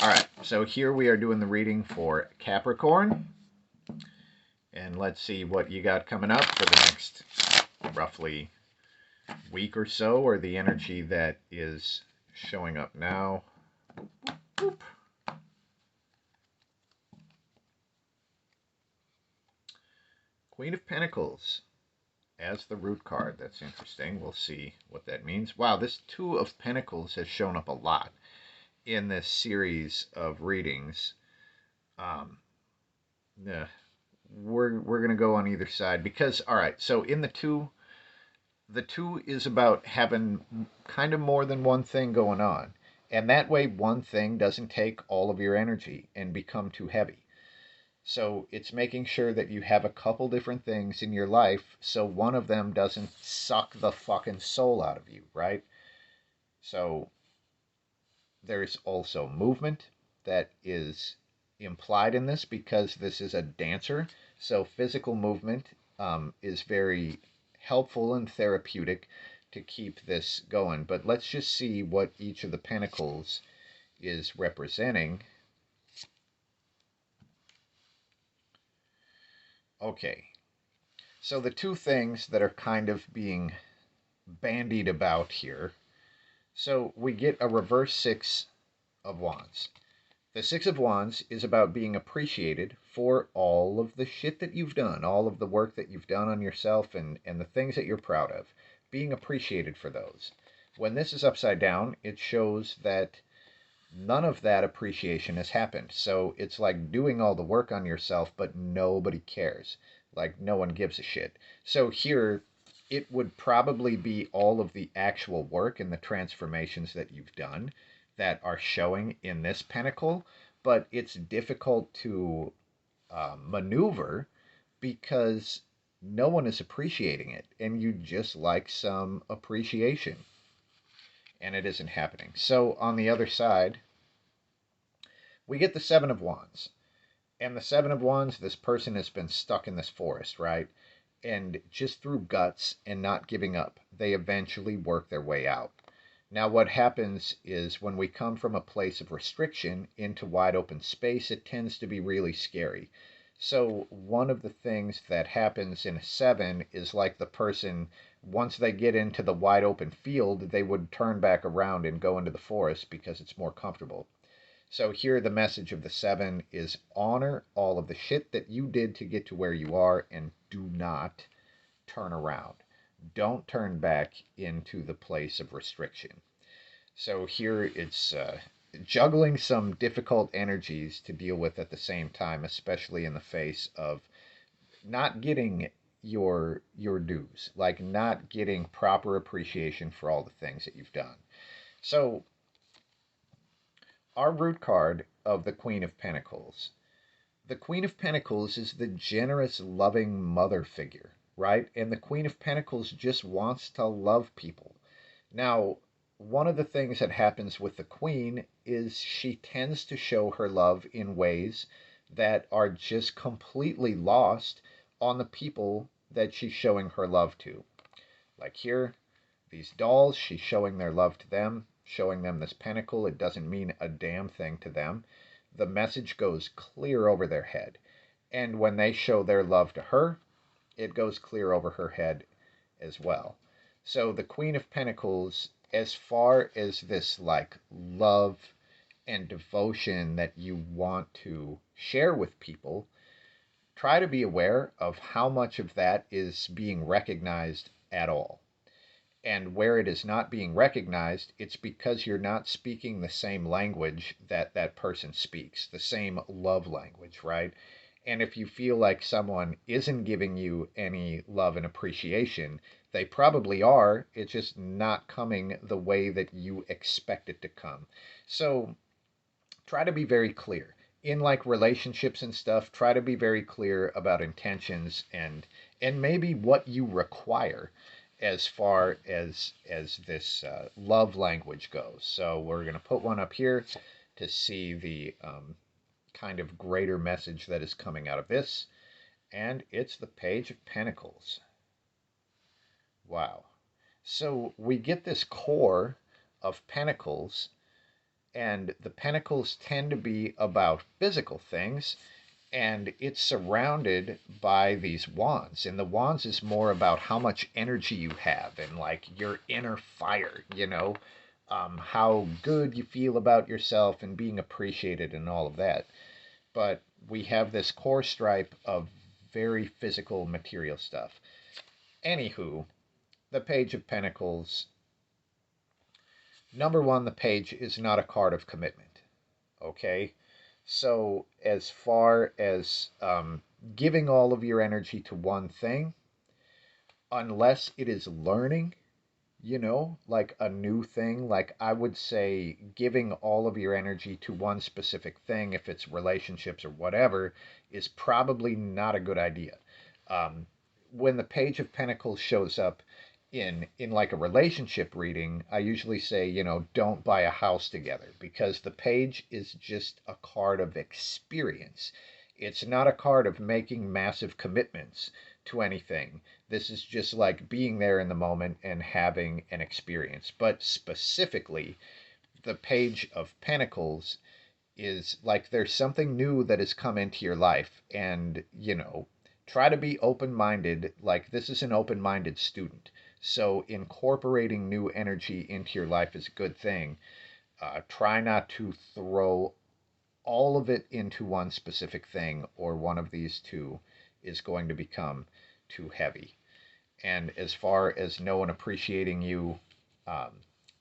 All right, so here we are doing the reading for Capricorn. And let's see what you got coming up for the next roughly week or so, or the energy that is showing up now. Boop. Queen of Pentacles as the root card. That's interesting. We'll see what that means. Wow, this Two of Pentacles has shown up a lot in this series of readings. Yeah, we're gonna go on either side because, all right, so in the two is about having kind of more than one thing going on, and that way one thing doesn't take all of your energy and become too heavy. So it's making sure that you have a couple different things in your life so one of them doesn't suck the fucking soul out of you, right? So there's also movement that is implied in this because this is a dancer. So physical movement is very helpful and therapeutic to keep this going. But let's just see what each of the pentacles is representing. Okay, so the two things that are kind of being bandied about here. So we get a reverse Six of Wands. The Six of Wands is about being appreciated for all of the shit that you've done, all of the work that you've done on yourself and the things that you're proud of. Being appreciated for those. When this is upside down, it shows that none of that appreciation has happened. So it's like doing all the work on yourself, but nobody cares. Like no one gives a shit. So here, it would probably be all of the actual work and the transformations that you've done that are showing in this pentacle, but it's difficult to maneuver because no one is appreciating it, and you just like some appreciation, and it isn't happening. So on the other side, we get the Seven of Wands. And the Seven of Wands, this person has been stuck in this forest, right? And just through guts and not giving up, they eventually work their way out. Now, what happens is when we come from a place of restriction into wide open space, it tends to be really scary. So, one of the things that happens in a seven is like the person, once they get into the wide open field, they would turn back around and go into the forest because it's more comfortable. So here the message of the seven is honor all of the shit that you did to get to where you are and do not turn around. Don't turn back into the place of restriction. So here it's juggling some difficult energies to deal with at the same time, especially in the face of not getting your dues, like not getting proper appreciation for all the things that you've done. So our root card of the Queen of Pentacles. The Queen of Pentacles is the generous, loving mother figure, right? And the Queen of Pentacles just wants to love people. Now, one of the things that happens with the Queen is she tends to show her love in ways that are just completely lost on the people that she's showing her love to. Like here, these dolls, she's showing their love to them, showing them this pentacle. It doesn't mean a damn thing to them. The message goes clear over their head. And when they show their love to her, it goes clear over her head as well. So the Queen of Pentacles, as far as this like love and devotion that you want to share with people, try to be aware of how much of that is being recognized at all. And where it is not being recognized, it's because you're not speaking the same language that that person speaks, the same love language, right? And if you feel like someone isn't giving you any love and appreciation, they probably are. It's just not coming the way that you expect it to come. So try to be very clear. In like relationships and stuff, try to be very clear about intentions and maybe what you require as far as this love language goes. So we're going to put one up here to see the kind of greater message that is coming out of this. And it's the Page of Pentacles. Wow. So we get this core of Pentacles And the pentacles tend to be about physical things, and it's surrounded by these wands. And the wands is more about how much energy you have and like your inner fire, how good you feel about yourself and being appreciated and all of that. But we have this core stripe of very physical material stuff. Anywho, the Page of Pentacles. Number one, the page is not a card of commitment. Okay? So, as far as giving all of your energy to one thing, unless it is learning, like a new thing, like I would say giving all of your energy to one specific thing, if it's relationships or whatever, is probably not a good idea. Um, when the Page of Pentacles shows up in like a relationship reading, I usually say, don't buy a house together, because the page is just a card of experience. It's not a card of making massive commitments to anything. This is just like being there in the moment and having an experience. But specifically, the Page of Pentacles is like there's something new that has come into your life, and try to be open-minded. Like, this is an open-minded student, so incorporating new energy into your life is a good thing. Try not to throw all of it into one specific thing, or one of these two is going to become too heavy. And as far as no one appreciating you, um,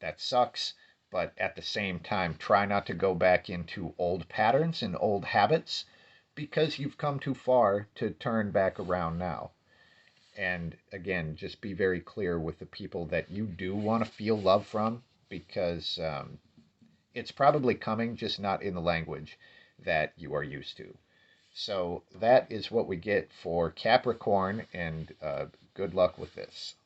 that sucks. But at the same time, try not to go back into old patterns and old habits, because you've come too far to turn back around now. And again, just be very clear with the people that you do want to feel love from, because it's probably coming, just not in the language that you are used to. So that is what we get for Capricorn, and good luck with this.